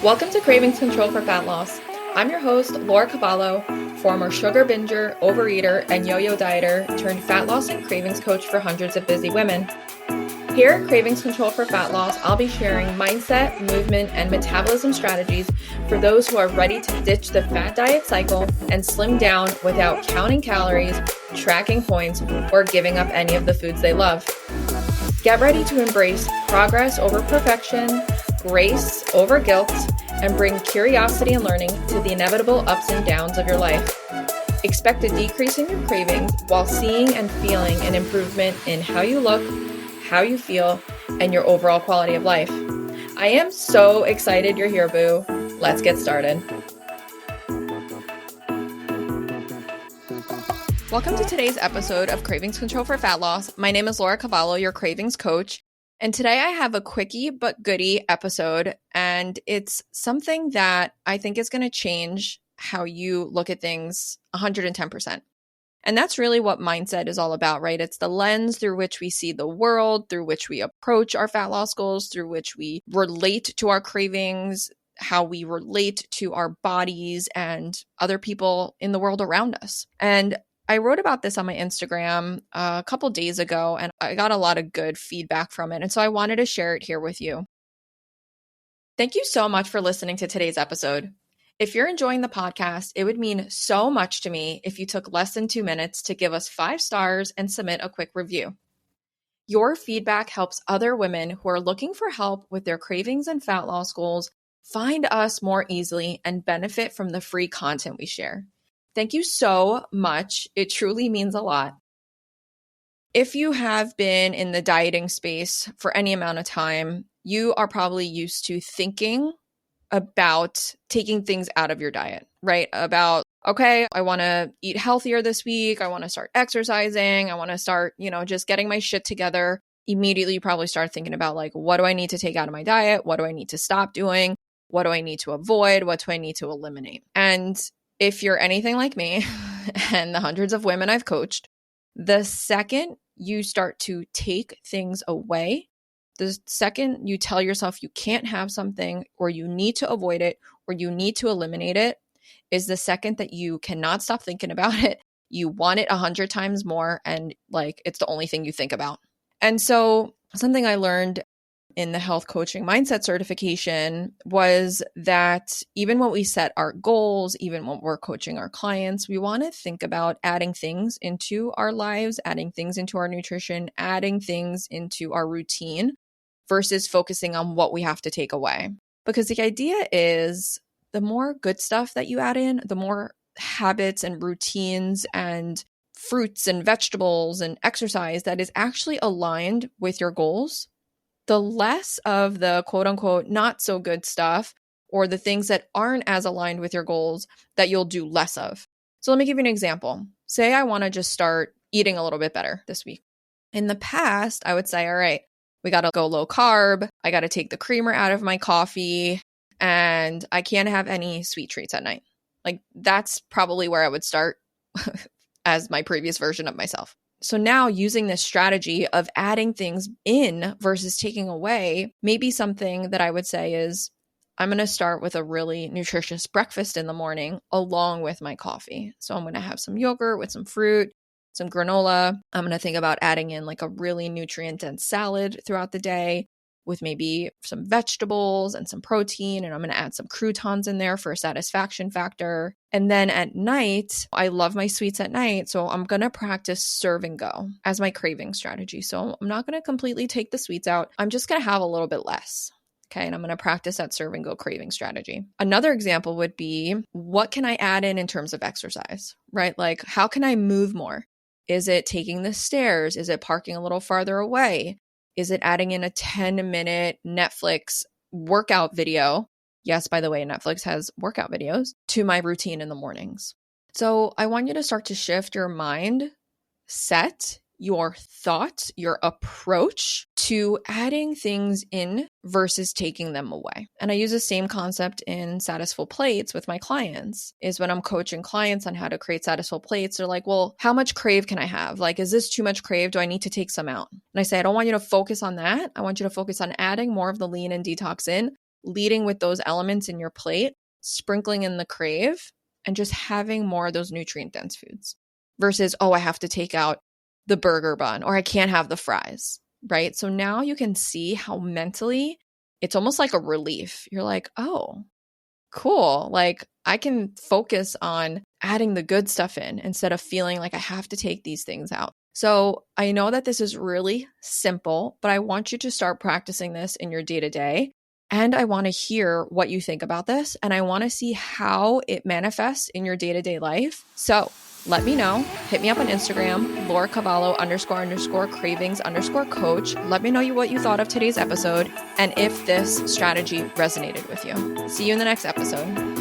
Welcome to Cravings Control for Fat Loss. I'm your host, Laura Cavallo, former sugar binger, overeater, and yo-yo dieter turned fat loss and cravings coach for hundreds of busy women. Here at Cravings Control for Fat Loss, I'll be sharing mindset, movement, and metabolism strategies for those who are ready to ditch the fat diet cycle and slim down without counting calories, tracking points, or giving up any of the foods they love. Get ready to embrace progress over perfection, grace over guilt, and bring curiosity and learning to the inevitable ups and downs of your life. Expect a decrease in your cravings while seeing and feeling an improvement in how you look, how you feel, and your overall quality of life. I am so excited you're here, boo. Let's get started. Welcome to today's episode of Cravings Control for Fat Loss. My name is Laura Cavallo, your cravings coach. And today I have a quickie but goodie episode, and it's something that I think is going to change how you look at things 110%. And that's really what mindset is all about, right? It's the lens through which we see the world, through which we approach our fat loss goals, through which we relate to our cravings, how we relate to our bodies and other people in the world around us. And I wrote about this on my Instagram a couple days ago, and I got a lot of good feedback from it. And so I wanted to share it here with you. Thank you so much for listening to today's episode. If you're enjoying the podcast, it would mean so much to me if you took less than 2 minutes to give us 5 stars and submit a quick review. Your feedback helps other women who are looking for help with their cravings and fat loss goals find us more easily and benefit from the free content we share. Thank you so much. It truly means a lot. If you have been in the dieting space for any amount of time, you are probably used to thinking about taking things out of your diet, right? About, okay, I want to eat healthier this week. I want to start exercising. I want to start, just getting my shit together. Immediately, you probably start thinking about like, what do I need to take out of my diet? What do I need to stop doing? What do I need to avoid? What do I need to eliminate? And if you're anything like me and the hundreds of women I've coached, the second you start to take things away, the second you tell yourself you can't have something or you need to avoid it or you need to eliminate it is the second that you cannot stop thinking about it. You want it 100 times more and like it's the only thing you think about. And so something I learned in the health coaching mindset certification was that even when we set our goals, even when we're coaching our clients, we want to think about adding things into our lives, adding things into our nutrition, adding things into our routine versus focusing on what we have to take away. Because the idea is the more good stuff that you add in, the more habits and routines and fruits and vegetables and exercise that is actually aligned with your goals, the less of the quote unquote not so good stuff or the things that aren't as aligned with your goals that you'll do less of. So let me give you an example. Say I want to just start eating a little bit better this week. In the past, I would say, all right, we got to go low carb. I got to take the creamer out of my coffee and I can't have any sweet treats at night. Like that's probably where I would start as my previous version of myself. So now using this strategy of adding things in versus taking away, maybe something that I would say is, I'm going to start with a really nutritious breakfast in the morning along with my coffee. So I'm going to have some yogurt with some fruit, some granola. I'm going to think about adding in like a really nutrient-dense salad throughout the day with maybe some vegetables and some protein. And I'm going to add some croutons in there for a satisfaction factor. And then at night, I love my sweets at night. So I'm going to practice serve and go as my craving strategy. So I'm not going to completely take the sweets out. I'm just going to have a little bit less. Okay. And I'm going to practice that serve and go craving strategy. Another example would be, what can I add in terms of exercise, right? Like, how can I move more? Is it taking the stairs? Is it parking a little farther away? Is it adding in a 10-minute Netflix workout video? Yes, by the way, Netflix has workout videos to my routine in the mornings. So I want you to start to shift your mindset, your thoughts, your approach to adding things in versus taking them away. And I use the same concept in Satisful Plates with my clients, is when I'm coaching clients on how to create satisful plates, they're like, well, how much crave can I have? Like, is this too much crave? Do I need to take some out? And I say, I don't want you to focus on that. I want you to focus on adding more of the lean and detox in leading with those elements in your plate, sprinkling in the crave, and just having more of those nutrient-dense foods versus, oh, I have to take out the burger bun or I can't have the fries, right? So now you can see how mentally it's almost like a relief. You're like, oh, cool. Like I can focus on adding the good stuff in instead of feeling like I have to take these things out. So I know that this is really simple, but I want you to start practicing this in your day-to-day. And I want to hear what you think about this. And I want to see how it manifests in your day-to-day life. So let me know. Hit me up on Instagram, Laura Cavallo __cravings_coach. Let me know what you thought of today's episode and if this strategy resonated with you. See you in the next episode.